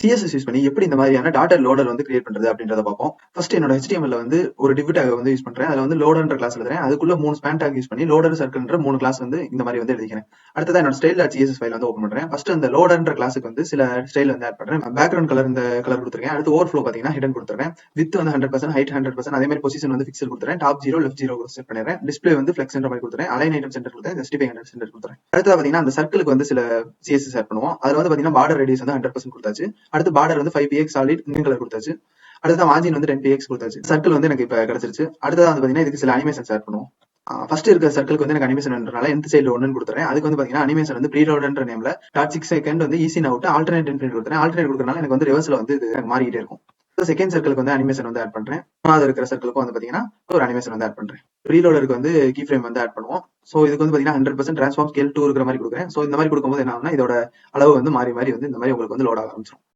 CSS use பண்ணி எப்படி இந்த மாதிரியான டாட்டர் லோடர் வந்து கிரியேட் பண்றது அப்படின்றத பார்ப்போம். ஃபர்ஸ்ட் என்னோட HTML வந்து ஒரு div tag வந்து யூஸ் பண்றேன். அதுல வந்து லோடர்ன்ற கிளாஸ் எழுதுறேன். அதுக்குள்ள 3 ஸ்பேன் டாக் யூஸ் பண்ணி லோடர் சர்க்கிள்ன்ற 3 கிளாஸ் வந்து இந்த மாதிரி வந்து எழுதிக்கிறேன். அடுத்ததா என்னோட style.css ஃபைல் வந்து ஓபன் பண்றேன். ஃபர்ஸ்ட் அந்த லோடர்ன்ற கிளாஸுக்கு வந்து சில ஸ்டைல் வந்து ஆட் பண்றேன். பேக்ரவுண்ட் கலர் இந்த கலர் கொடுத்துருக்கேன். அடுத்து ஓவர்ஃப்ளோ பாத்தீங்கன்னா ஹிடன் கொடுத்துறேன். வித் வந்து 100%, ஹைட் 100%, அதே மாதிரி பொசிஷன் வந்து பிக்சல் கொடுத்துறேன். டாப் 0, லெஃப்ட் 0 செட் பண்ணிடுறேன். டிஸ்ப்ளே வந்து ஃபிளெக்ஸ்ன்ற மாதிரி கொடுத்துறேன். அலைன் ஐட்டம் சென்டர் கொடுத்துறேன். ஜஸ்டிஃபை சென்டர் கொடுத்துறேன். அடுத்ததா பாத்தீங்கன்னா அந்த சர்க்கிளுக்கு வந்து சில CSS ஆட் பண்ணுவோம். அதுல வந்து பாத்தீங்கன்னா பார்டர் ரேடியஸ் வந்து 100% கொடுத்தாச்சு. அடுத்து பார்டர் வந்து 5px சாலிட் கிரீன் கலர் கொடுத்தாச்சு. அடுத்ததான் மார்ஜின் வந்து 10px கொடுத்தாச்சு. சர்க்கிள் வந்து எனக்கு இப்ப கிடைச்சிருச்சு. அடுத்ததான் வந்து பாத்தீங்கன்னா இதுக்கு சில அனிமேஷன்ஸ் ஆட் பண்ணுவோம். ஃபர்ஸ்ட் இருக்க சர்க்கிளுக்கு வந்து எனக்கு அனிமேஷன் வேணும்னால nth சைடுல 1 கொடுத்துறேன். அதுக்கு வந்து பாத்தீங்கன்னா அனிமேஷன் வந்து ப்ரீலோடன்ற நேம்ல .6 செகண்ட் வந்து ஈஸி அவுட் ஆல்டர்னேட் இன்ஃபினிட் கொடுத்துறேன். ஆல்டர்னேட் கொடுக்கறனால எனக்கு வந்து ரிவர்ஸ்ல வந்து இது எனக்கு மாறிக்கிட்டே இருக்கும். செகண்ட் சர்க்கிளுக்கு வந்து அனிமேஷன் வந்து ஆட் பண்றேன். மூணாவது இருக்கிற சர்க்கிளுக்கு வந்து பாத்தீங்கன்னா ஒரு அனிமேஷன் வந்து ஆட் பண்றேன். ப்ரீலோடருக்கு வந்து கீ ஃப்ரேம் வந்து ஆட் பண்ணுவோம். சோ இதுக்கு வந்து பாத்தீங்கன்னா 100% டிரான்ஸ்ஃபார்ம் ஸ்கேல் 2 இருக்கிற மாதிரி கொடுக்குறேன். சோ இந்த மாதிரி கொடுக்கும்போது என்ன ஆகும்னா இதோட அளவு வந்து மாறி மாறி வந்து இந்த மாதிரி உங்களுக்கு வந்து லோட் ஆக ஆரம்பிச்சிடும்.